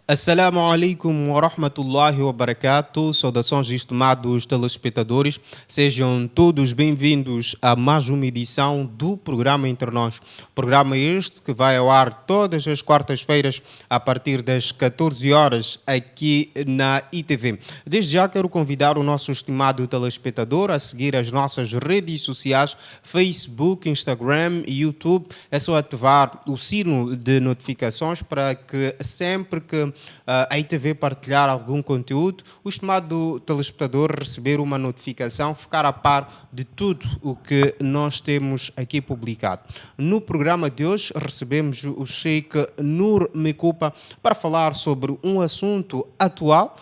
Assalamu alaikum wa rahmatullahi wa barakatuh. Saudações, estimados telespectadores. Sejam todos bem-vindos a mais uma edição do programa Entre Nós. Programa este que vai ao ar todas as quartas-feiras a partir das 14 horas aqui na ITV. Desde já quero convidar o nosso estimado telespectador a seguir as nossas redes sociais, Facebook, Instagram e YouTube. É só ativar o sino de notificações para que sempre que a ITV partilhar algum conteúdo, o estimado telespectador receber uma notificação, ficar a par de tudo o que nós temos aqui publicado. No programa de hoje recebemos o Sheikh Nur Mekupa para falar sobre um assunto atual.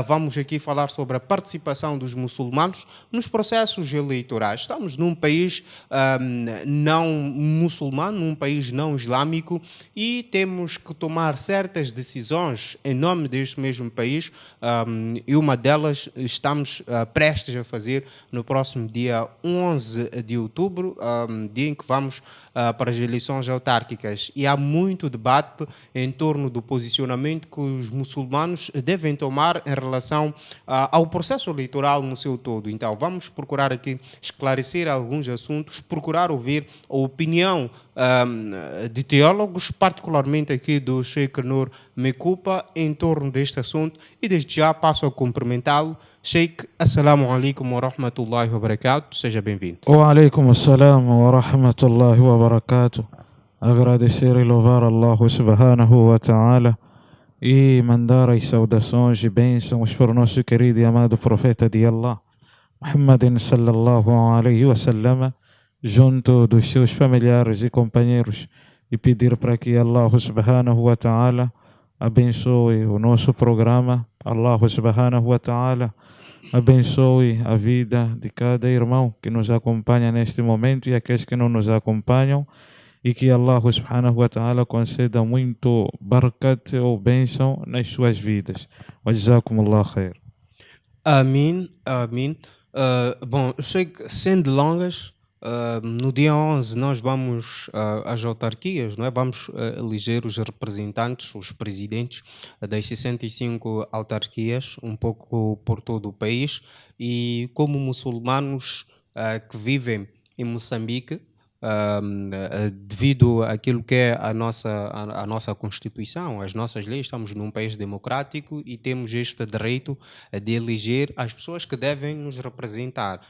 Vamos aqui falar sobre a participação dos muçulmanos nos processos eleitorais. Estamos num país não muçulmano, num país não islâmico, e temos que tomar certas decisões em nome deste mesmo país, e uma delas estamos prestes a fazer no próximo dia 11 de outubro, dia em que vamos para as eleições autárquicas. E há muito debate em torno do posicionamento que os muçulmanos devem tomar em relação ao processo eleitoral no seu todo. Então, vamos procurar aqui esclarecer alguns assuntos, procurar ouvir a opinião de teólogos, particularmente aqui do Sheikh Nur Mekupa, em torno deste assunto, e desde já passo a cumprimentá-lo. Sheikh, assalamu alaikum wa rahmatullahi wa barakatuh, seja bem-vindo. Wa alaikum assalam wa rahmatullahi wa barakatuh. Agradecer e louvar Allah subhanahu wa ta'ala e mandar as saudações e bênçãos para o nosso querido e amado profeta de Allah, Muhammadin sallallahu alaihi wa sallam, junto dos seus familiares e companheiros, e pedir para que Allah subhanahu wa ta'ala abençoe o nosso programa. Allah subhanahu wa ta'ala abençoe a vida de cada irmão que nos acompanha neste momento e aqueles que não nos acompanham, e que Allah subhanahu wa ta'ala conceda muito barakat ou bênção nas suas vidas. Wa jazakumullah khair. Amém, amém. Bom, Sheikh, sem delongas, no dia 11 nós vamos às autarquias, não é? Vamos eleger os representantes, os presidentes das 65 autarquias, um pouco por todo o país, e como muçulmanos que vivem em Moçambique, devido àquilo que é a nossa Constituição, as nossas leis, estamos num país democrático e temos este direito de eleger as pessoas que devem nos representar.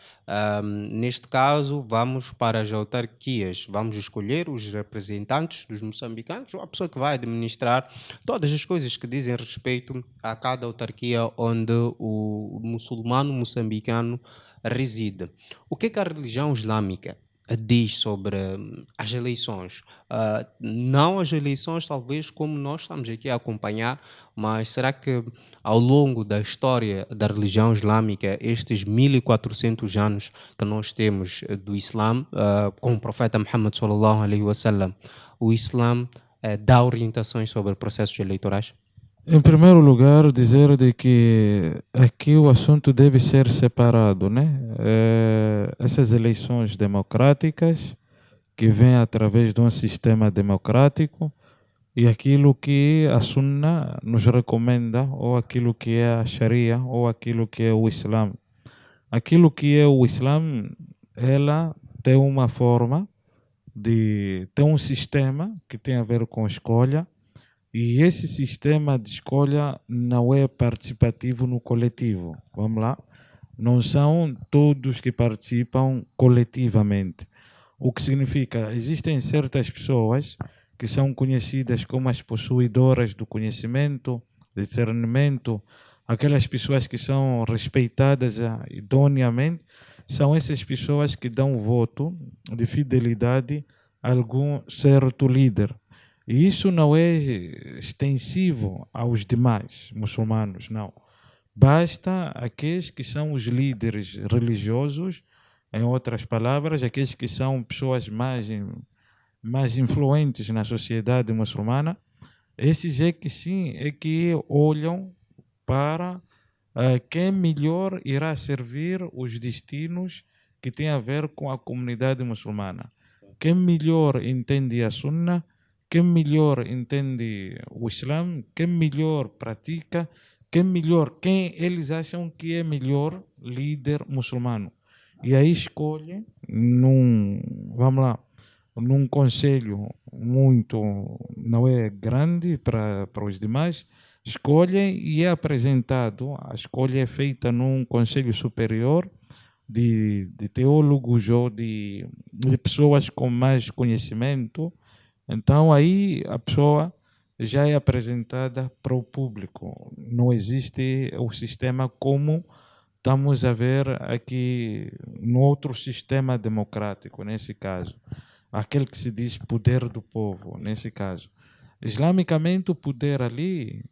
Neste caso, vamos para as autarquias, vamos escolher os representantes dos moçambicanos, ou a pessoa que vai administrar todas as coisas que dizem respeito a cada autarquia onde o muçulmano moçambicano reside. O que é que a religião islâmica diz sobre as eleições? Não as eleições, talvez, como nós estamos aqui a acompanhar, mas será que ao longo da história da religião islâmica, estes 1400 anos que nós temos do Islã, com o profeta Muhammad sallallahu alaihi wasallam, o Islã dá orientações sobre processos eleitorais? Em primeiro lugar, dizer de que aqui o assunto deve ser separado, né? Essas eleições democráticas que vêm através de um sistema democrático e aquilo que a Sunna nos recomenda, ou aquilo que é a Sharia, ou aquilo que é o Islã. Aquilo que é o Islã, ela tem uma forma tem um sistema que tem a ver com escolha. E esse sistema de escolha não é participativo no coletivo. Vamos lá? Não são todos que participam coletivamente. O que significa, existem certas pessoas que são conhecidas como as possuidoras do conhecimento, discernimento, aquelas pessoas que são respeitadas idoneamente, são essas pessoas que dão voto de fidelidade a algum certo líder. E isso não é extensivo aos demais muçulmanos, não. Basta aqueles que são os líderes religiosos, em outras palavras, aqueles que são pessoas mais influentes na sociedade muçulmana. Esses é que sim, é que olham para quem melhor irá servir os destinos que têm a ver com a comunidade muçulmana. Quem melhor entende a Sunna, quem melhor entende o Islã, quem melhor pratica, quem eles acham que é melhor líder muçulmano. E aí escolhe vamos lá, num conselho muito, não é grande para os demais, escolhem e é apresentado, a escolha é feita num conselho superior de teólogos ou de pessoas com mais conhecimento. Então aí a pessoa já é apresentada para o público. Não existe o sistema como estamos a ver aqui no outro sistema democrático, nesse caso. Aquele que se diz poder do povo, nesse caso. Islamicamente, o poder ali,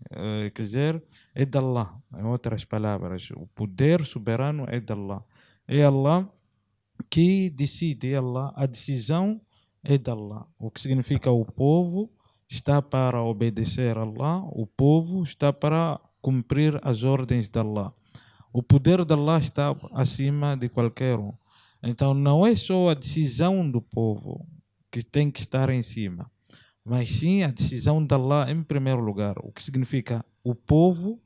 quer dizer, é de Allah. Em outras palavras, o poder soberano é de Allah. É Allah que decide, é Allah. A decisão é de Allah. O que significa o povo está para obedecer a Allah, o povo está para cumprir as ordens de Allah. O poder de Allah está acima de qualquer um. Então não é só a decisão do povo que tem que estar em cima, mas sim a decisão de Allah em primeiro lugar. O que significa o povo,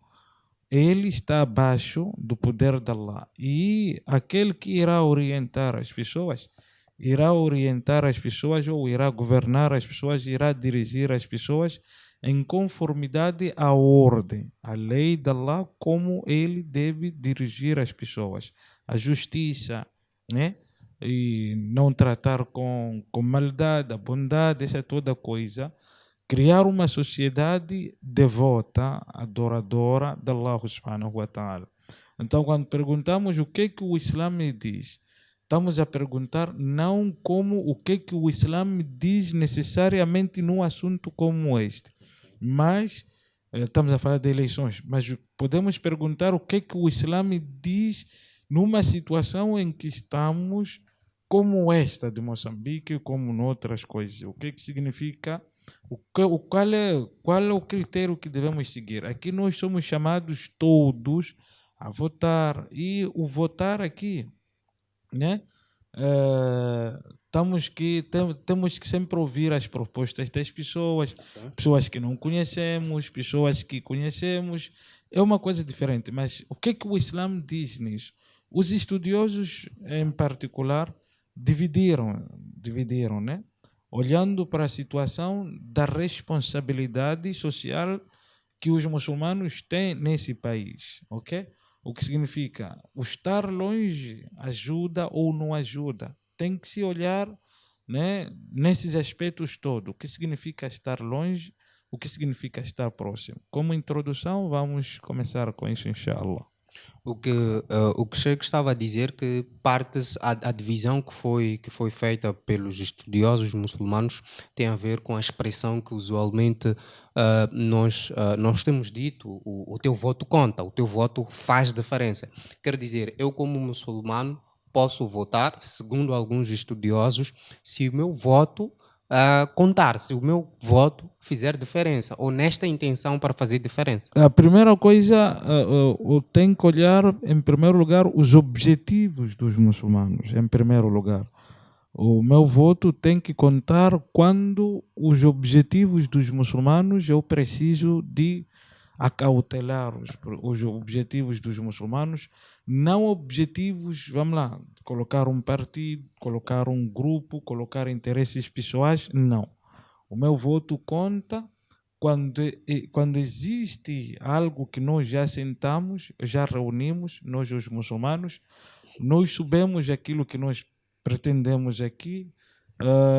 ele está abaixo do poder de Allah. E aquele que irá orientar as pessoas ou irá governar as pessoas, irá dirigir as pessoas em conformidade à ordem, à lei de Allah, como ele deve dirigir as pessoas. A justiça, né? E não tratar com maldade, a bondade, essa é toda coisa. Criar uma sociedade devota, adoradora de Allah subhanahu wa ta'ala. Então, quando perguntamos o que o Islã me diz, estamos a perguntar não como o que o Islã me diz necessariamente num assunto como este, mas estamos a falar de eleições, mas podemos perguntar o que o Islã me diz numa situação em que estamos como esta de Moçambique, como noutras coisas. O que significa, qual é o critério que devemos seguir? Aqui nós somos chamados todos a votar, e o votar aqui, né? Temos que sempre ouvir as propostas das pessoas, pessoas que não conhecemos, pessoas que conhecemos, é uma coisa diferente. Mas o que o Islã diz nisso? Os estudiosos, em particular, dividiram, né? Olhando para a situação da responsabilidade social que os muçulmanos têm nesse país, ok? O que significa, o estar longe ajuda ou não ajuda. Tem que se olhar, né, nesses aspectos todos. O que significa estar longe, o que significa estar próximo. Como introdução, vamos começar com isso, inshallah. O que Sheikh estava a dizer que parte-se a divisão que foi feita pelos estudiosos muçulmanos tem a ver com a expressão que usualmente nós temos dito, o teu voto conta, o teu voto faz diferença. Quer dizer, eu como muçulmano posso votar, segundo alguns estudiosos, se o meu voto contar, se o meu voto fizer diferença, ou nesta intenção para fazer diferença. A primeira coisa, eu tenho que olhar, em primeiro lugar, os objetivos dos muçulmanos, em primeiro lugar. O meu voto tem que contar quando os objetivos dos muçulmanos eu preciso de acautelar os objetivos dos muçulmanos, não objetivos, vamos lá, colocar um partido, colocar um grupo, colocar interesses pessoais, não. O meu voto conta quando existe algo que nós já sentamos, já reunimos, nós os muçulmanos, nós sabemos aquilo que nós pretendemos aqui,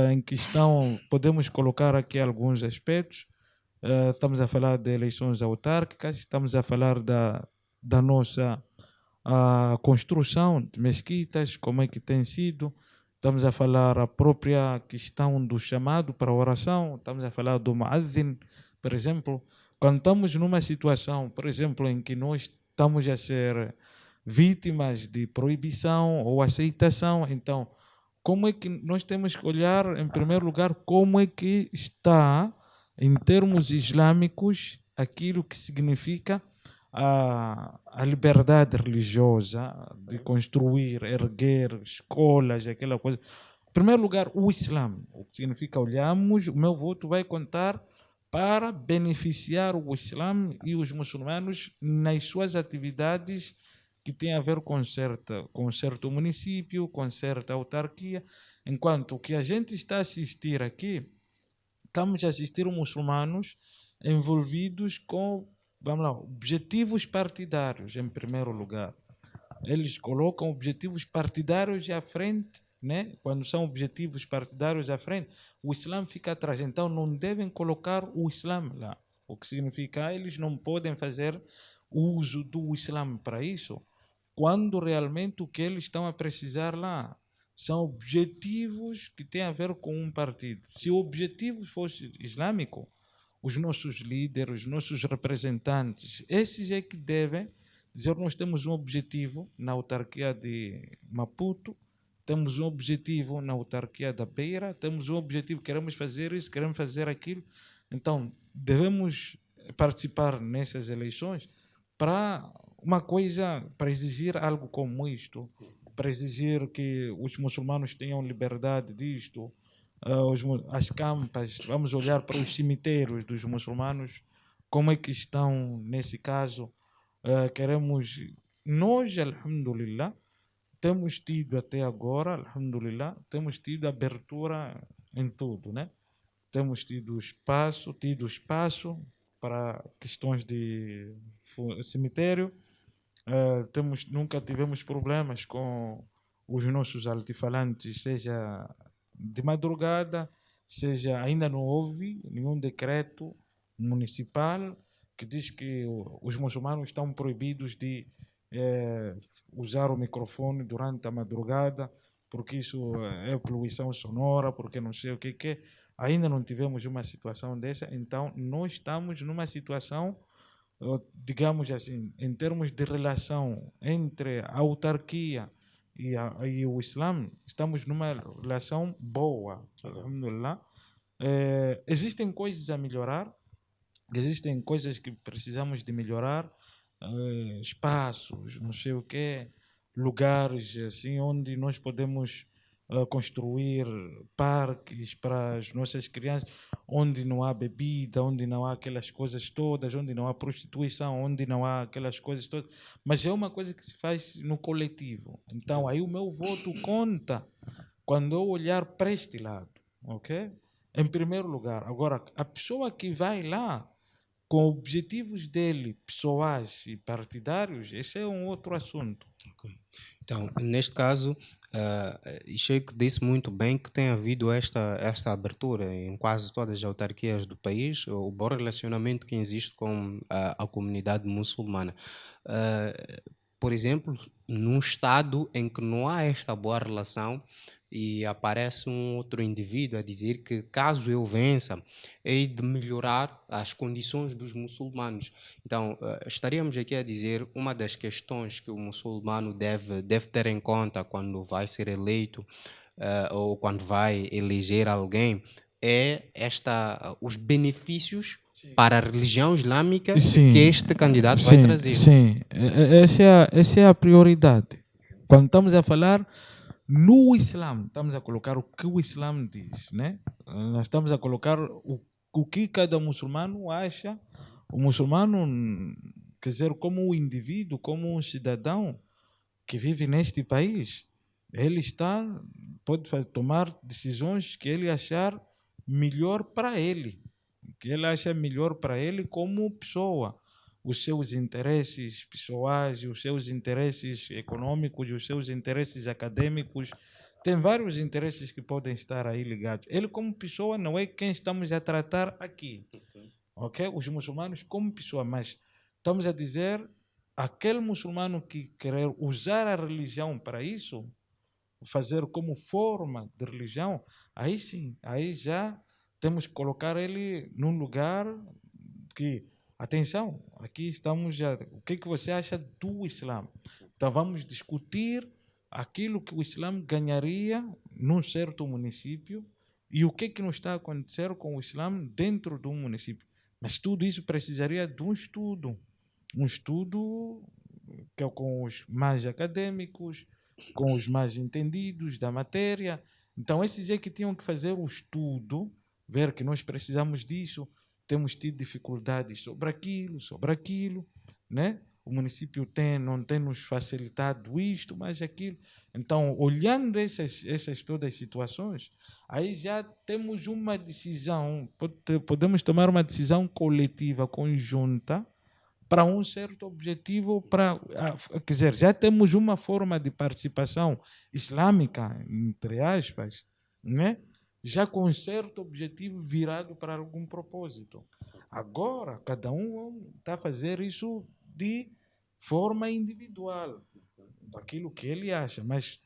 em questão, podemos colocar aqui alguns aspectos. Estamos a falar de eleições autárquicas, estamos a falar da nossa construção de mesquitas, como é que tem sido, estamos a falar a própria questão do chamado para a oração, estamos a falar do muazzin, por exemplo. Quando estamos numa situação, por exemplo, em que nós estamos a ser vítimas de proibição ou aceitação, então, como é que nós temos que olhar, em primeiro lugar, como é que está, em termos islâmicos, aquilo que significa a liberdade religiosa de construir, erguer escolas, aquela coisa. Em primeiro lugar, o Islã, o que significa olhamos, o meu voto vai contar para beneficiar o Islã e os muçulmanos nas suas atividades que têm a ver com certo município, com certa autarquia, enquanto o que a gente está a assistir aqui, estamos a assistir muçulmanos envolvidos com, vamos lá, objetivos partidários, em primeiro lugar. Eles colocam objetivos partidários à frente, né? Quando são objetivos partidários à frente, o Islã fica atrás. Então não devem colocar o Islã lá. O que significa que eles não podem fazer uso do Islã para isso, quando realmente o que eles estão a precisar lá são objetivos que têm a ver com um partido. Se o objetivo fosse islâmico, os nossos líderes, os nossos representantes, esses é que devem dizer: nós temos um objetivo na autarquia de Maputo, temos um objetivo na autarquia da Beira, temos um objetivo, queremos fazer isso, queremos fazer aquilo. Então, devemos participar nessas eleições para uma coisa, para exigir algo como isto, para exigir que os muçulmanos tenham liberdade disto, as campas, vamos olhar para os cemitérios dos muçulmanos, como é que estão nesse caso. Queremos, nós, alhamdulillah, temos tido até agora, alhamdulillah, temos tido abertura em tudo, né? Temos tido espaço para questões de cemitério. Nunca tivemos problemas com os nossos altifalantes, seja de madrugada, seja ainda não houve nenhum decreto municipal que diz que os muçulmanos estão proibidos de eh, usar o microfone durante a madrugada, porque isso é poluição sonora, porque não sei o que é. Ainda não tivemos uma situação dessa, então nós estamos numa situação, digamos assim, em termos de relação entre a autarquia e o Islã, estamos numa relação boa, alhamdulillah. Existem coisas a melhorar, existem coisas que precisamos de melhorar, espaços, não sei o quê, lugares assim onde nós podemos construir parques para as nossas crianças, onde não há bebida, onde não há aquelas coisas todas, onde não há prostituição, onde não há aquelas coisas todas, mas é uma coisa que se faz no coletivo. Então aí o meu voto conta quando eu olhar para este lado, ok? Em primeiro lugar. Agora, a pessoa que vai lá com objetivos dele, pessoais e partidários, esse é um outro assunto. Então, neste caso, Sheikh disse muito bem que tem havido esta abertura em quase todas as autarquias do país, o bom relacionamento que existe com a comunidade muçulmana. Ah, por exemplo, num estado em que não há esta boa relação e aparece um outro indivíduo a dizer que caso eu vença, hei de melhorar as condições dos muçulmanos. Então, estaríamos aqui a dizer uma das questões que o muçulmano deve ter em conta quando vai ser eleito ou quando vai eleger alguém é os benefícios para a religião islâmica que Sim, este candidato vai trazer. sim. Essa é a prioridade. Quando estamos a falar no Islã, estamos a colocar o que o Islã diz, né? Nós estamos a colocar o que cada muçulmano acha. O muçulmano, quer dizer, como um indivíduo, como um cidadão que vive neste país, ele pode tomar decisões que ele achar melhor para ele, que ele acha melhor para ele como pessoa. Os seus interesses pessoais, os seus interesses econômicos, os seus interesses acadêmicos, tem vários interesses que podem estar aí ligados. Ele como pessoa não é quem estamos a tratar aqui, ok? Os muçulmanos como pessoa, mas estamos a dizer aquele muçulmano que querer usar a religião para isso, fazer como forma de religião, aí sim, aí já temos que colocar ele num lugar que, atenção, aqui estamos já, o que você acha do Islã? Então vamos discutir aquilo que o Islã ganharia num certo município e o que não está a acontecer com o Islã dentro do município. Mas tudo isso precisaria de um estudo. um estudo que é com os mais acadêmicos, com os mais entendidos da matéria. Então, esses é que tinham que fazer o estudo, ver que nós precisamos disso, temos tido dificuldades sobre aquilo, né? O município não tem nos facilitado isto, mas aquilo. Então, olhando essas todas as situações, aí já temos uma decisão, podemos tomar uma decisão coletiva, conjunta, para um certo objetivo, quer dizer, já temos uma forma de participação islâmica, entre aspas, né? Já com um certo objetivo virado para algum propósito. Agora, cada um está a fazer isso de forma individual, daquilo que ele acha, mas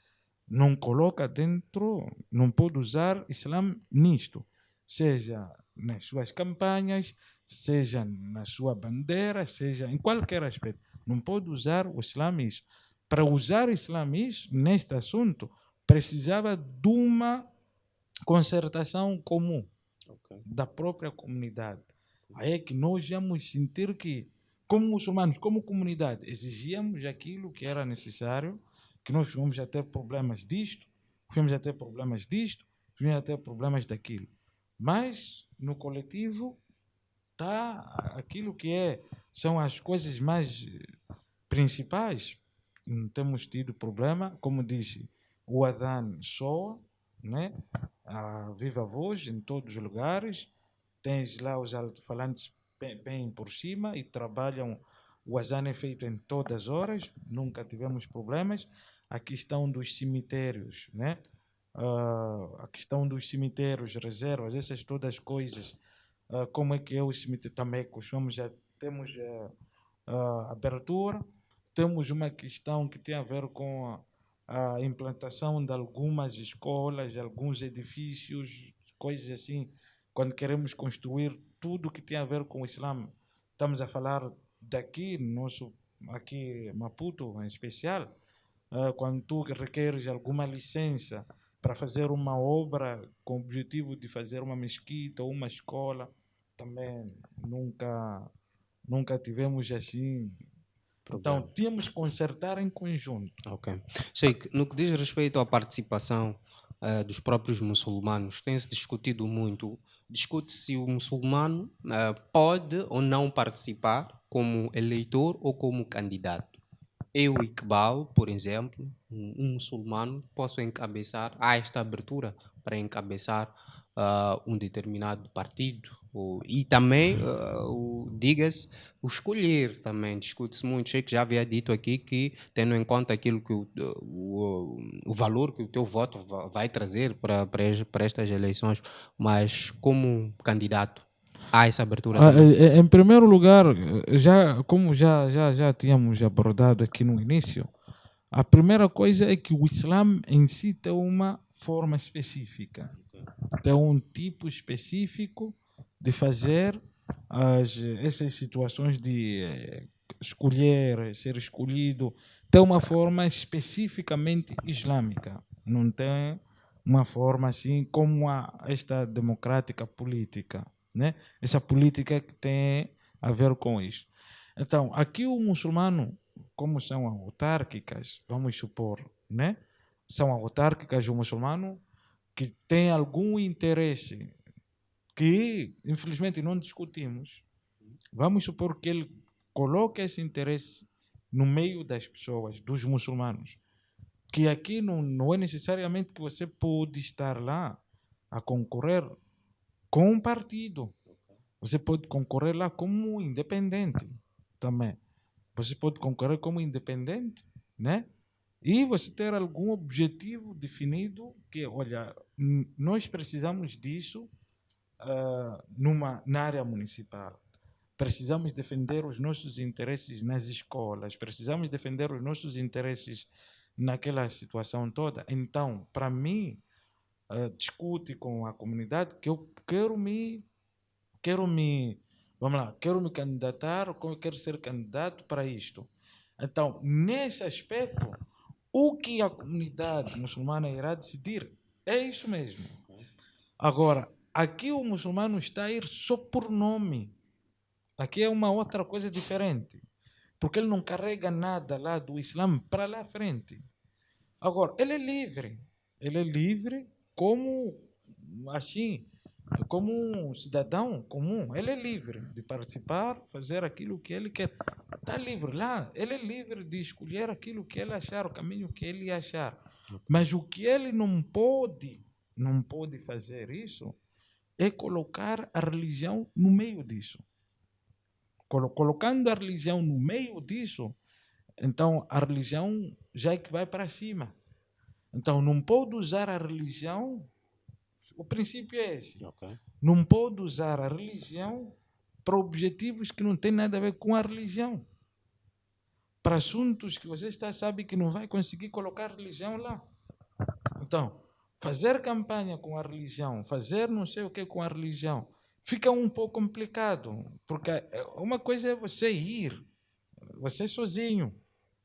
não coloca dentro, não pode usar Islã nisto, seja nas suas campanhas, seja na sua bandeira, seja em qualquer aspecto. Não pode usar o Islã isso. Para usar o Islã isso, neste assunto, precisava de uma concertação comum da própria comunidade. Aí é que nós vamos sentir que, como muçulmanos, como comunidade, exigíamos aquilo que era necessário, que nós vamos a ter problemas disto, vamos a ter problemas disto, vamos a ter problemas daquilo. Mas, no coletivo, está aquilo que são as coisas mais principais. Não temos tido problema, como disse, o adhan soa, né? A viva voz em todos os lugares, tens lá os alto-falantes bem por cima e trabalham, o adhan é feito em todas as horas, nunca tivemos problemas. A questão dos cemitérios, né? A questão dos cemitérios, reservas, essas todas as coisas, como é que é o cemitério também, costumamos já temos abertura, temos uma questão que tem a ver com a implantação de algumas escolas, alguns edifícios, coisas assim, quando queremos construir tudo que tem a ver com o Islã. Estamos a falar daqui, aqui Maputo em especial, quando tu requeres alguma licença para fazer uma obra com o objetivo de fazer uma mesquita ou uma escola, também nunca tivemos assim. Então, tínhamos que consertar em conjunto. Ok. Sheikh, no que diz respeito à participação dos próprios muçulmanos, tem-se discutido muito. Discute-se se o muçulmano pode ou não participar como eleitor ou como candidato. Eu, Iqbal, por exemplo, um muçulmano, posso encabeçar, há esta abertura para encabeçar um determinado partido. E também, diga-se, o escolher também, discute-se muito. Sei que já havia dito aqui que, tendo em conta aquilo que o valor que o teu voto vai trazer para estas eleições, mas como candidato, há essa abertura também. Em primeiro lugar, como já tínhamos abordado aqui no início, a primeira coisa é que o Islã em si tem uma forma específica, tem um tipo específico de fazer essas situações de escolher, ser escolhido, tem uma forma especificamente islâmica, não tem uma forma assim como esta democrática política, né? Essa política que tem a ver com isso. Então, aqui o muçulmano, como são autárquicas, vamos supor, né? São autárquicas o muçulmano que tem algum interesse que, infelizmente, não discutimos. Vamos supor que ele coloque esse interesse no meio das pessoas, dos muçulmanos. Que aqui não é necessariamente que você pode estar lá a concorrer com um partido. Você pode concorrer lá como independente também. Você pode concorrer como independente, né? E você ter algum objetivo definido que, olha, nós precisamos disso na área municipal. Precisamos defender os nossos interesses nas escolas, precisamos defender os nossos interesses naquela situação toda. Então, para mim, discute com a comunidade que eu quero me candidatar, quero ser candidato para isto. Então, nesse aspecto, o que a comunidade muçulmana irá decidir é isso mesmo. Agora, aqui o muçulmano está a ir só por nome. Aqui é uma outra coisa diferente. porque ele não carrega nada lá do Islã para lá frente. Agora, ele é livre como, assim, como um cidadão comum, ele é livre de participar, fazer aquilo que ele quer. Está livre lá, ele é livre de escolher aquilo que ele achar, o caminho que ele achar. Mas o que ele não pode fazer isso, é colocar a religião no meio disso. Colocando a religião no meio disso, então a religião já é que vai para cima. Então não pode usar a religião, o princípio é esse. Ok. Não pode usar a religião para objetivos que não têm nada a ver com a religião. Para assuntos que você sabe que não vai conseguir colocar a religião lá. Então, fazer campanha com a religião, fazer não sei o que com a religião, fica um pouco complicado. Porque uma coisa é você ir, você sozinho,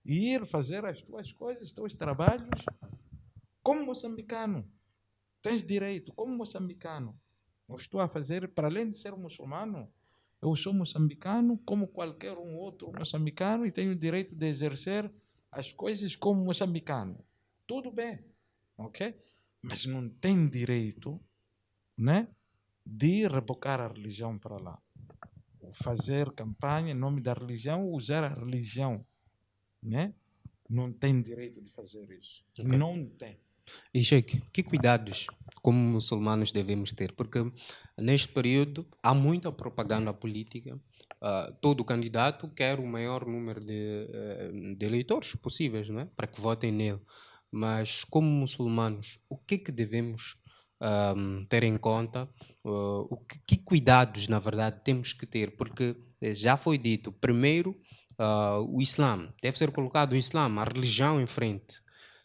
ir fazer as tuas coisas, os teus trabalhos, como moçambicano. Tens direito, como moçambicano. Eu estou a fazer, para além de ser muçulmano, eu sou moçambicano como qualquer um outro moçambicano e tenho o direito de exercer as coisas como moçambicano. Tudo bem, ok? Mas não tem direito, né, de rebocar a religião para lá. Fazer campanha em nome da religião, usar a religião, né? Não tem direito de fazer isso. Ok. Não tem. E Sheikh, que cuidados como muçulmanos devemos ter? Porque neste período há muita propaganda política. Todo candidato quer o maior número de eleitores possíveis, não é? Para que votem nele. Mas como muçulmanos, o que devemos ter em conta? Que cuidados, na verdade, temos que ter? Porque já foi dito, primeiro, o Islã. Deve ser colocado o Islã, a religião em frente.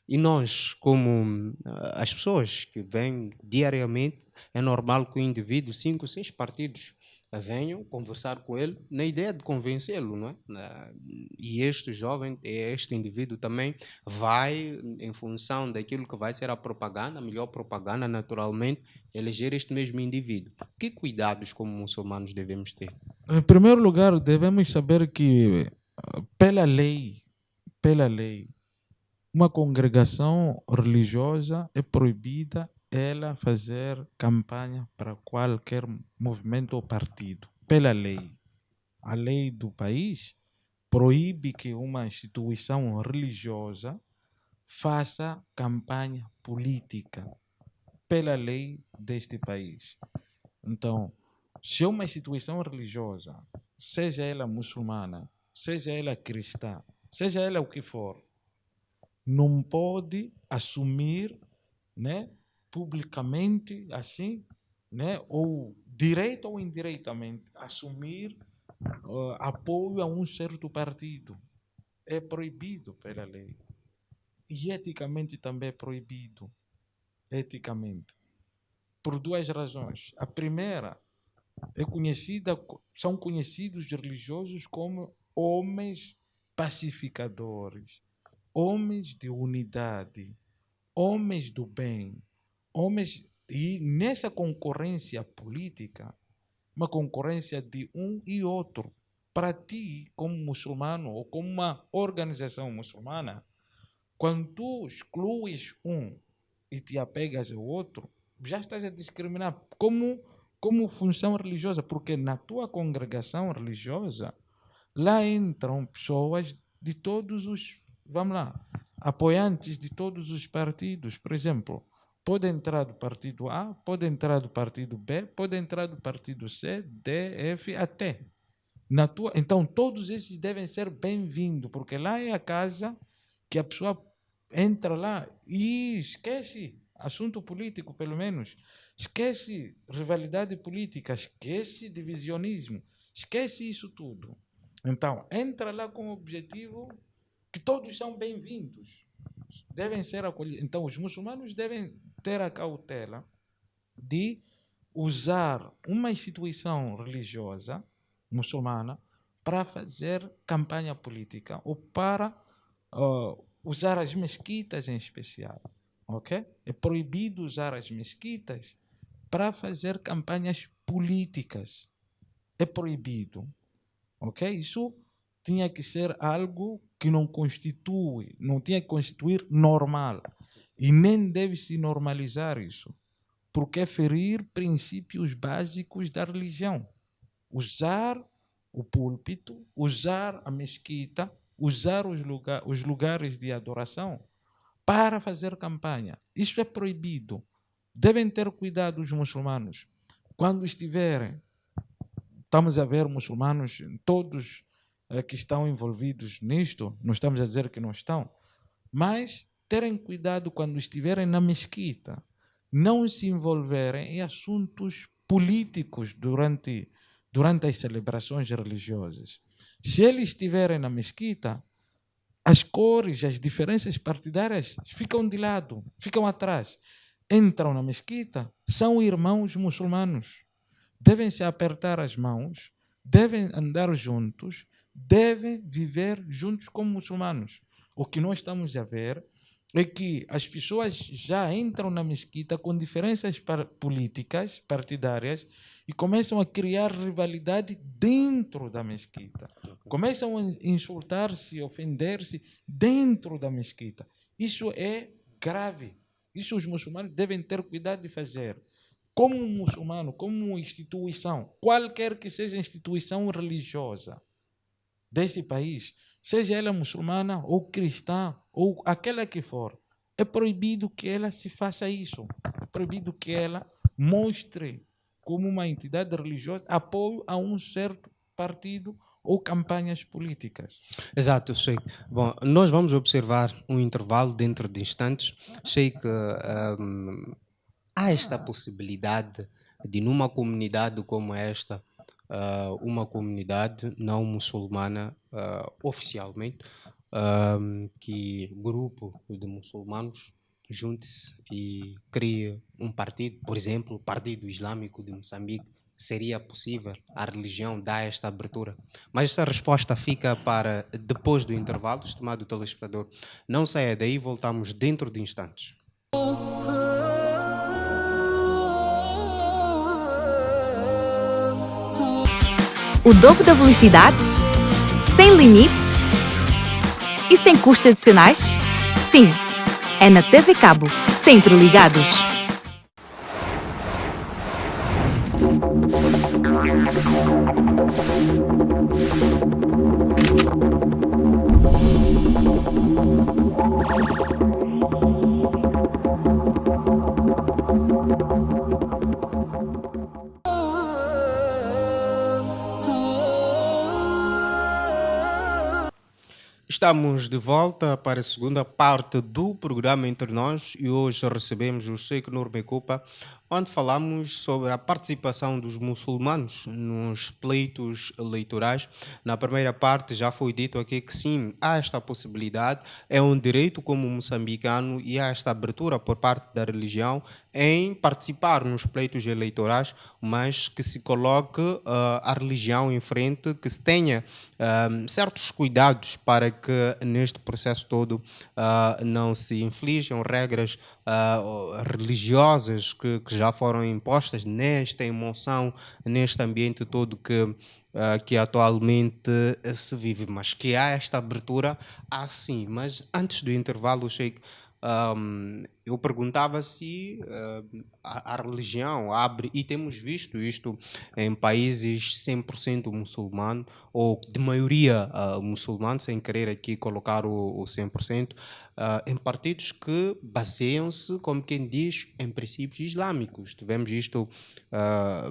E nós, como as pessoas que vêm diariamente, é normal que o indivíduo, 5, 6 partidos, venham conversar com ele na ideia de convencê-lo, não é? E este jovem, este indivíduo também vai, em função daquilo que vai ser a propaganda, a melhor propaganda, naturalmente, eleger este mesmo indivíduo. Que cuidados como muçulmanos devemos ter? Em primeiro lugar, devemos saber que, pela lei, uma congregação religiosa é proibida ela fazer campanha para qualquer movimento ou partido. Pela lei. A lei do país proíbe que uma instituição religiosa faça campanha política. Pela lei deste país. Então, se uma instituição religiosa, seja ela muçulmana, seja ela cristã, seja ela o que for, não pode assumir, né, publicamente assim, né, ou direito ou indiretamente, assumir apoio a um certo partido. É proibido pela lei. E eticamente também é proibido. Eticamente. Por duas razões. A primeira, são conhecidos religiosos como homens pacificadores, homens de unidade, homens do bem, homens. E nessa concorrência política, uma concorrência de um e outro, para ti, como muçulmano ou como uma organização muçulmana, quando tu excluis um e te apegas ao outro, já estás a discriminar como função religiosa, porque na tua congregação religiosa, lá entram pessoas de todos os, vamos lá, apoiantes de todos os partidos. Por exemplo, pode entrar do partido A, pode entrar do partido B, pode entrar do partido C, D, F, até. Então, todos esses devem ser bem-vindos, porque lá é a casa que a pessoa entra lá e esquece assunto político, pelo menos. Esquece rivalidade política, esquece divisionismo, esquece isso tudo. Então, entra lá com o objetivo que todos são bem-vindos, devem ser acolhidos. Então, os muçulmanos devem ter a cautela de usar uma instituição religiosa muçulmana para fazer campanha política ou para usar as mesquitas em especial. Ok? É proibido usar as mesquitas para fazer campanhas políticas. É proibido. Ok? Isso tinha que ser algo que não tinha que constituir normal. E nem deve se normalizar isso, porque é ferir princípios básicos da religião. Usar o púlpito, usar a mesquita, usar os lugares de adoração para fazer campanha. Isso é proibido. Devem ter cuidado os muçulmanos. Quando estiverem, estamos a ver muçulmanos, todos que estão envolvidos nisto, não estamos a dizer que não estão, mas terem cuidado quando estiverem na mesquita, não se envolverem em assuntos políticos durante as celebrações religiosas. Se eles estiverem na mesquita, as cores, as diferenças partidárias ficam de lado, ficam atrás. Entram na mesquita, são irmãos muçulmanos. Devem se apertar as mãos, devem andar juntos, devem viver juntos como muçulmanos. O que nós estamos a ver é que as pessoas já entram na mesquita com diferenças políticas, partidárias, e começam a criar rivalidade dentro da mesquita. Começam a insultar-se, ofender-se dentro da mesquita. Isso é grave. Isso os muçulmanos devem ter cuidado de fazer. Como muçulmano, como instituição, qualquer que seja a instituição religiosa deste país, seja ela muçulmana ou cristã ou aquela que for, é proibido que ela se faça isso. É proibido que ela mostre como uma entidade religiosa apoio a um certo partido ou campanhas políticas. Exato, Sheikh. Bom, nós vamos observar um intervalo dentro de instantes. Sheikh, há esta possibilidade de numa comunidade como esta, uma comunidade não muçulmana oficialmente, que grupo de muçulmanos junte-se e crie um partido, por exemplo, o Partido Islâmico de Moçambique. Seria possível a religião dar esta abertura? Mas essa resposta fica para depois do intervalo, estimado telespectador. Não saia daí, voltamos dentro de instantes. O dobro da velocidade? Sem limites? E sem custos adicionais? Sim, é na TV Cabo, sempre ligados. Estamos de volta para a segunda parte do programa Entre Nós e hoje recebemos o Sheikh Nur Bekupa, onde falamos sobre a participação dos muçulmanos nos pleitos eleitorais. Na primeira parte já foi dito aqui que sim, há esta possibilidade, é um direito como moçambicano e há esta abertura por parte da religião em participar nos pleitos eleitorais, mas que se coloque a religião em frente, que se tenha certos cuidados para que neste processo todo não se inflijam regras religiosas que já foram impostas nesta emoção, neste ambiente todo que atualmente se vive, mas que há esta abertura, há sim. Mas antes do intervalo, Sheikh, eu perguntava se a religião abre, e temos visto isto em países 100% muçulmano, ou de maioria muçulmana, sem querer aqui colocar o 100%, em partidos que baseiam-se, como quem diz, em princípios islâmicos. Tivemos isto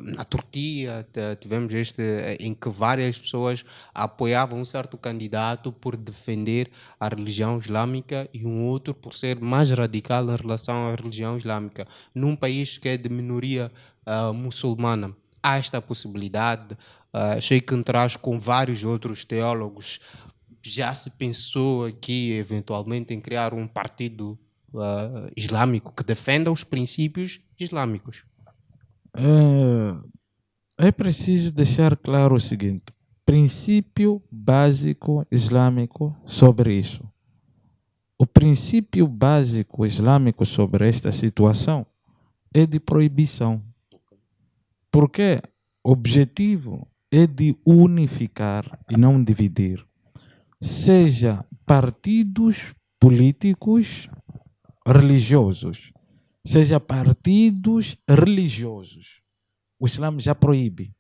na Turquia, tivemos isto em que várias pessoas apoiavam um certo candidato por defender a religião islâmica e um outro por ser mais radical em relação à religião islâmica. Num país que é de minoria muçulmana, há esta possibilidade. Sheikh traz com vários outros teólogos. Já se pensou aqui, eventualmente, em criar um partido islâmico que defenda os princípios islâmicos? É preciso deixar claro o seguinte: princípio básico islâmico sobre isso. O princípio básico islâmico sobre esta situação é de proibição. Porque o objetivo é de unificar e não dividir. seja partidos políticos religiosos, seja partidos religiosos. O Islã já proíbe.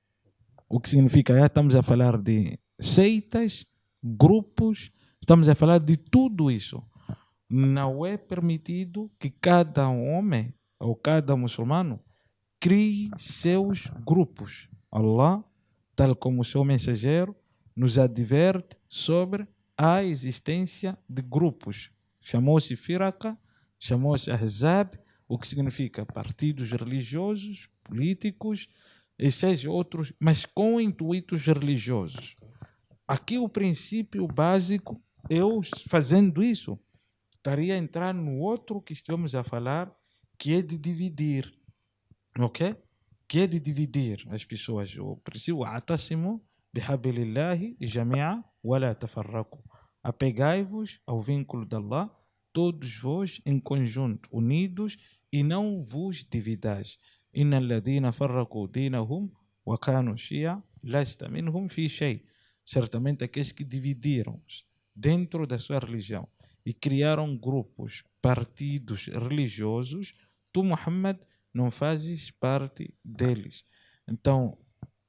O que significa, já estamos a falar de seitas, grupos, estamos a falar de tudo isso. Não é permitido que cada homem ou cada muçulmano crie seus grupos. Allah, tal como o seu mensageiro, nos adverte sobre a existência de grupos. Chamou-se Firaka, chamou-se Ahzab, o que significa partidos religiosos, políticos, e seja outros, mas com intuitos religiosos. Aqui o princípio básico, eu fazendo isso, estaria a entrar no outro que estamos a falar, que é de dividir. Ok? Que é de dividir as pessoas. O princípio, atasimu bihabilillahi jami'a wala tafarraku. Apegai-vos ao vínculo de Allah, todos vós em conjunto, unidos, e não vos dividais. Inna alladhina farraku dinahum wa kanu shi'a lasta minhum fi shay. Certamente aqueles que dividiram dentro da sua religião e criaram grupos, partidos religiosos, tu, Muhammad, não fazes parte deles. Então,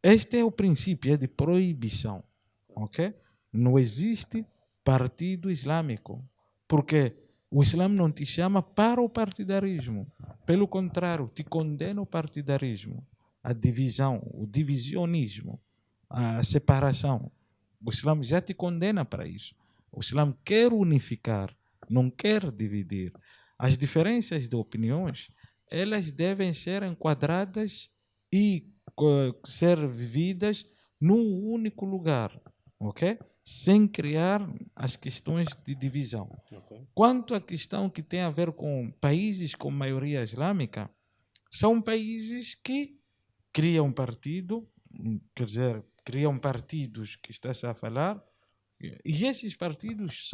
este é o princípio, é de proibição. Ok? Não existe partido islâmico, porque o Islã não te chama para o partidarismo. Pelo contrário, te condena o partidarismo, a divisão, o divisionismo, a separação. O Islã já te condena para isso. O Islã quer unificar, não quer dividir. As diferenças de opiniões, elas devem ser enquadradas e ser vividas num único lugar, ok? Sem criar as questões de divisão. Okay. Quanto à questão que tem a ver com países com maioria islâmica, são países que criam partido, quer dizer, criam partidos que está-se a falar, e esses partidos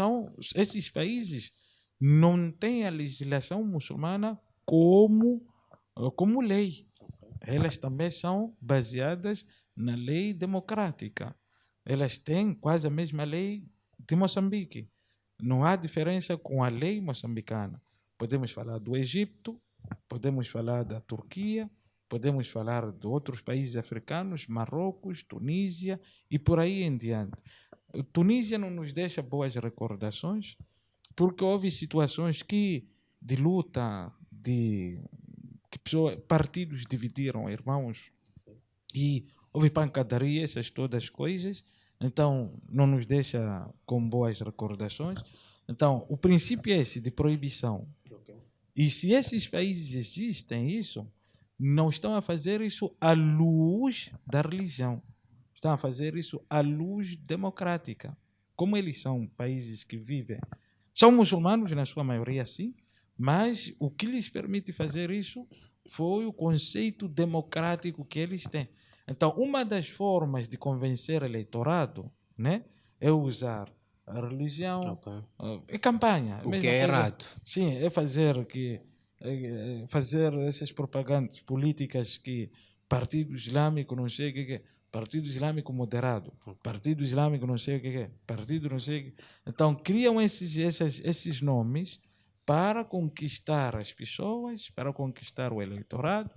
esses países não têm a legislação muçulmana como lei. Elas também são baseadas na lei democrática. Elas têm quase a mesma lei de Moçambique. Não há diferença com a lei moçambicana. Podemos falar do Egito, podemos falar da Turquia, podemos falar de outros países africanos, Marrocos, Tunísia e por aí em diante. Tunísia não nos deixa boas recordações, porque houve situações de luta, que partidos dividiram irmãos, e houve pancadaria, essas todas as coisas, então não nos deixa com boas recordações. Então, o princípio é esse, de proibição. Okay. E se esses países existem isso, não estão a fazer isso à luz da religião. Estão a fazer isso à luz democrática. Como eles são países que vivem, são muçulmanos na sua maioria, sim, mas o que lhes permite fazer isso foi o conceito democrático que eles têm. Então, uma das formas de convencer o eleitorado, né, é usar a religião, okay, é campanha. O que é errado. Sim, é fazer essas propagandas políticas que Partido Islâmico não sei o que é, Partido Islâmico moderado, Partido Islâmico não sei o que é, Partido não sei o que. Então, criam esses nomes para conquistar as pessoas, para conquistar o eleitorado,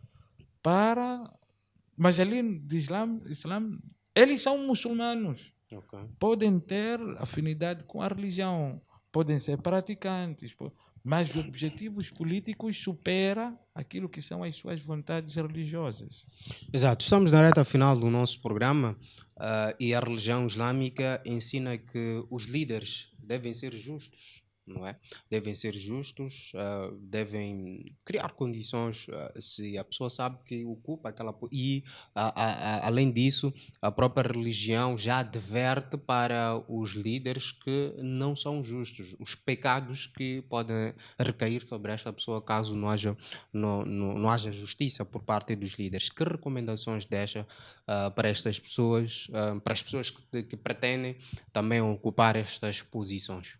mas ali de Islã, eles são muçulmanos. Okay. Podem ter afinidade com a religião, podem ser praticantes, mas os objetivos políticos superam aquilo que são as suas vontades religiosas. Exato. Estamos na reta final do nosso programa e a religião islâmica ensina que os líderes devem ser justos, não é? Devem ser justos, devem criar condições se a pessoa sabe que ocupa aquela... E, além disso, a própria religião já adverte para os líderes que não são justos, os pecados que podem recair sobre esta pessoa caso não haja justiça por parte dos líderes. Que recomendações deixa para estas pessoas, para as pessoas que pretendem também ocupar estas posições?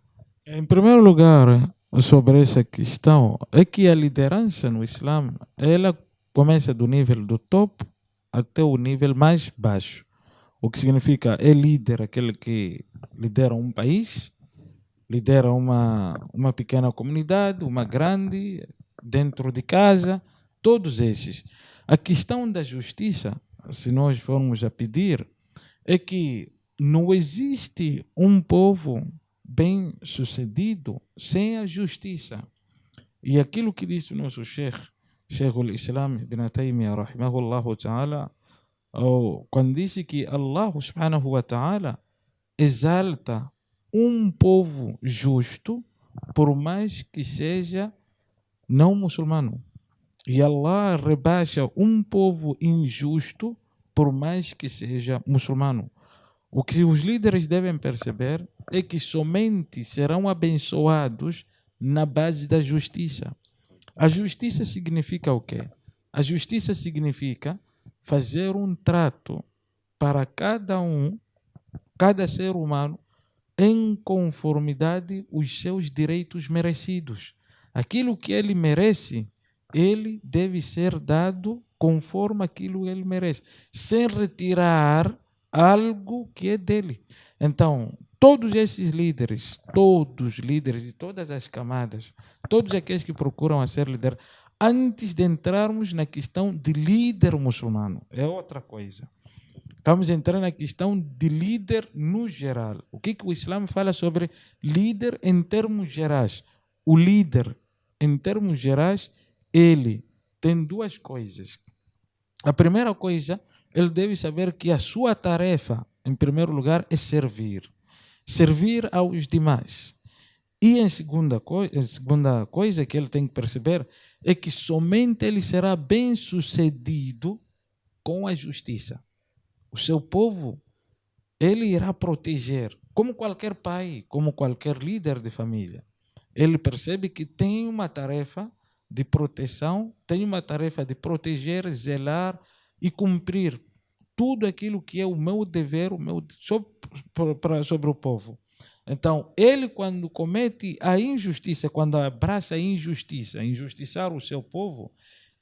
Em primeiro lugar, sobre essa questão, é que a liderança no Islã, ela começa do nível do topo até o nível mais baixo. o que significa é líder, aquele que lidera um país, lidera uma pequena comunidade, uma grande, dentro de casa, todos esses. A questão da justiça, se nós formos a pedir, é que não existe um povo bem sucedido sem a justiça. E aquilo que disse o nosso Sheikh al-Islam Ibn Taymiyyah, rahimahullah ta'ala, quando disse que Allah subhanahu wa ta'ala exalta um povo justo, por mais que seja não muçulmano. E Allah rebaixa um povo injusto, por mais que seja muçulmano. O que os líderes devem perceber é que somente serão abençoados na base da justiça. A justiça significa o quê? A justiça significa fazer um trato para cada ser humano, em conformidade os seus direitos merecidos. Aquilo que ele merece, ele deve ser dado conforme aquilo que ele merece, sem retirar algo que é dele. Então, todos esses líderes, todos os líderes de todas as camadas, todos aqueles que procuram a ser líder, antes de entrarmos na questão de líder muçulmano, é outra coisa. Estamos entrando na questão de líder no geral. O que o Islã fala sobre líder em termos gerais? O líder, em termos gerais, ele tem duas coisas. A primeira coisa, ele deve saber que a sua tarefa, em primeiro lugar, é servir. Servir aos demais. E a segunda coisa que ele tem que perceber é que somente ele será bem-sucedido com a justiça. O seu povo, ele irá proteger, como qualquer pai, como qualquer líder de família. Ele percebe que tem uma tarefa de proteção, tem uma tarefa de proteger, zelar e cumprir tudo aquilo que é o meu dever, sobre o povo. Então, ele quando comete a injustiça, quando abraça a injustiça, injustiçar o seu povo,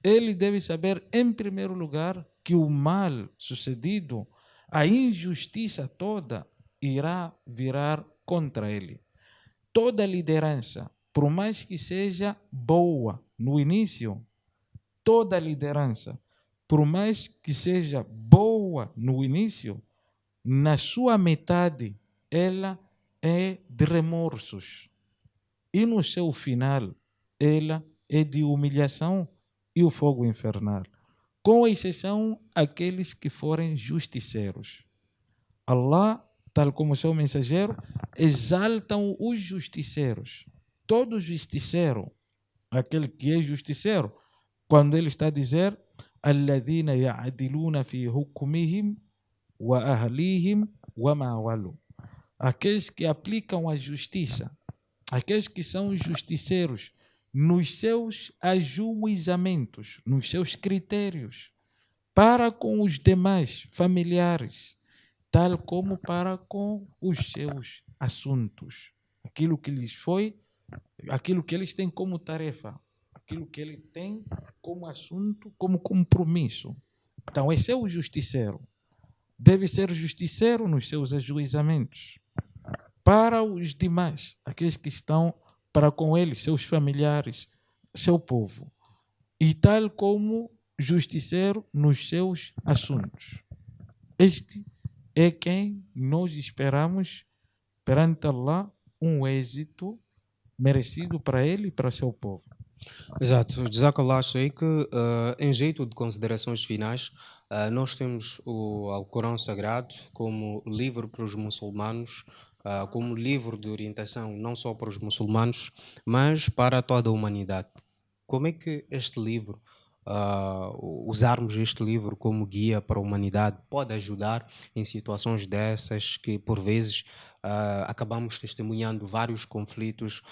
ele deve saber, em primeiro lugar, que o mal sucedido, a injustiça toda, irá virar contra ele. Toda liderança, por mais que seja boa no início, toda liderança, por mais que seja boa no início, na sua metade, ela é de remorsos. E no seu final, ela é de humilhação e o fogo infernal, com exceção aqueles que forem justiceiros. Allah, tal como seu mensageiro, exaltam os justiceiros. Todo justiceiro, aquele que é justiceiro, quando ele está a dizer alladhina ya'diluna fi hukmihim wa ahlihim wa ma walu, aqueles que aplicam a justiça, aqueles que são justiceiros nos seus ajuizamentos, nos seus critérios, para com os demais familiares, tal como para com os seus assuntos. Aquilo que lhes foi, aquilo que eles têm como tarefa, aquilo que ele tem como assunto, como compromisso. Então, esse é o justiceiro. Deve ser justiceiro nos seus ajuizamentos. Para os demais, aqueles que estão para com ele, seus familiares, seu povo. E tal como justiceiro nos seus assuntos. Este é quem nós esperamos perante Allah um êxito merecido para ele e para seu povo. Exato. Jazakallah Sheikh, em jeito de considerações finais, nós temos o Alcorão Sagrado como livro para os muçulmanos, como livro de orientação não só para os muçulmanos, mas para toda a humanidade. Como é que este livro, usarmos este livro como guia para a humanidade, pode ajudar em situações dessas que, por vezes, acabamos testemunhando vários conflitos?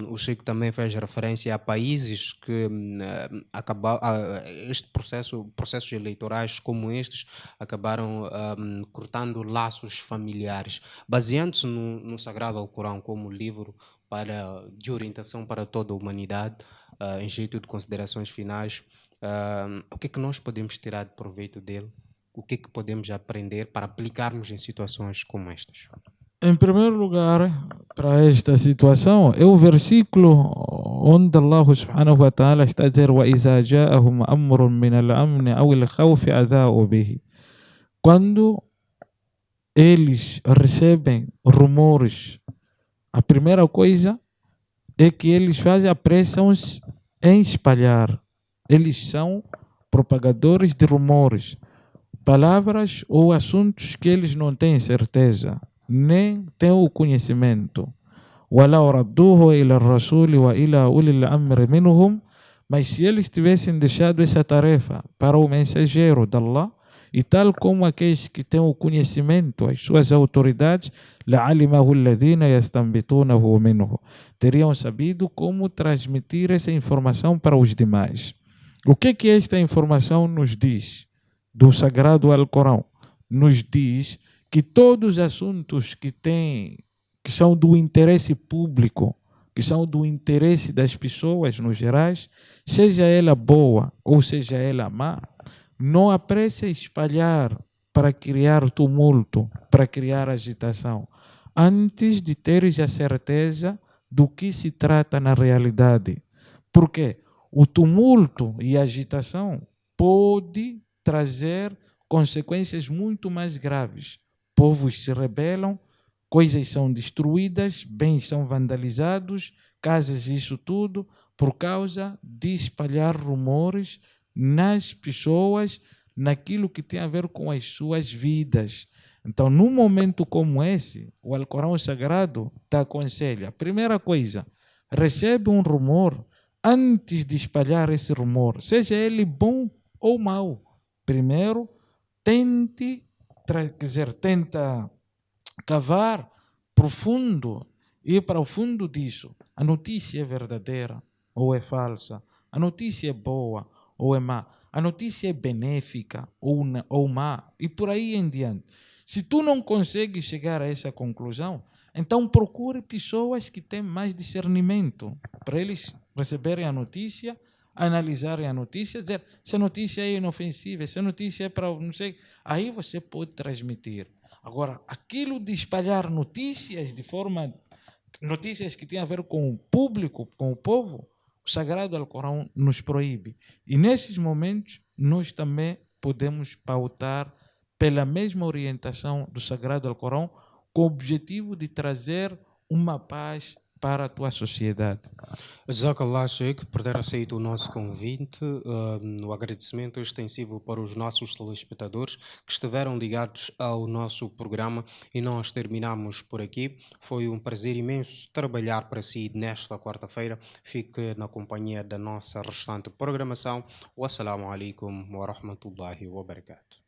O Sheikh também fez referência a países que processos eleitorais como estes acabaram cortando laços familiares. Baseando-se no Sagrado Alcorão como livro de orientação para toda a humanidade, em jeito de considerações finais, o que é que nós podemos tirar de proveito dele? o que é que podemos aprender para aplicarmos em situações como estas? Em primeiro lugar, para esta situação, é o versículo onde Allah subhanahu wa ta'ala está a dizer وَإِذَا جَاءَهُمْ أَمْرٌ مِنَ الْأَمْنِ أَوِ الْخَوْفِ أَذَاعُوا بِهِ. Quando eles recebem rumores, a primeira coisa é que eles fazem apressam-se em espalhar. Eles são propagadores de rumores, palavras ou assuntos que eles não têm certeza, nem têm o conhecimento. وَلَوْ رَدُّوهُ إِلَى الرَّسُولِ وَإِلَى أُولِي الْأَمْرِ مِنْهُمْ. Mas se eles tivessem deixado essa tarefa para o mensageiro de Allah, e tal como aqueles que têm o conhecimento, as suas autoridades, لَعَلِمَهُ الَّذِينَ يَسْتَنْبِطُونَهُ مِنْهُ, teriam sabido como transmitir essa informação para os demais. O que esta informação nos diz? Do Sagrado Alcorão nos diz que todos os assuntos que são do interesse público, que são do interesse das pessoas no gerais, seja ela boa ou seja ela má, não apresse espalhar para criar tumulto, para criar agitação, antes de teres a certeza do que se trata na realidade. Porque o tumulto e a agitação pode trazer consequências muito mais graves. Povos se rebelam, coisas são destruídas, bens são vandalizados, casas, isso tudo, por causa de espalhar rumores nas pessoas, naquilo que tem a ver com as suas vidas. Então, num momento como esse, o Alcorão Sagrado te aconselha, primeira coisa, recebe um rumor, antes de espalhar esse rumor, seja ele bom ou mau, primeiro tenta cavar profundo, ir para o fundo disso. A notícia é verdadeira ou é falsa? A notícia é boa ou é má? A notícia é benéfica ou má? E por aí em diante. Se tu não consegues chegar a essa conclusão, então procure pessoas que têm mais discernimento, para eles receberem a notícia, analisarem a notícia, dizer se a notícia é inofensiva, se a notícia é para não sei, aí você pode transmitir. Agora, aquilo de espalhar notícias notícias que têm a ver com o público, com o povo, o Sagrado Alcorão nos proíbe. E nesses momentos, nós também podemos pautar pela mesma orientação do Sagrado Alcorão, com o objetivo de trazer uma paz para a tua sociedade. Jazakallah, Sheikh, por ter aceito o nosso convite. O agradecimento extensivo para os nossos telespectadores que estiveram ligados ao nosso programa e nós terminamos por aqui. Foi um prazer imenso trabalhar para si nesta quarta-feira. Fique na companhia da nossa restante programação. Wassalamu alaikum wa rahmatullahi wa barakatuh.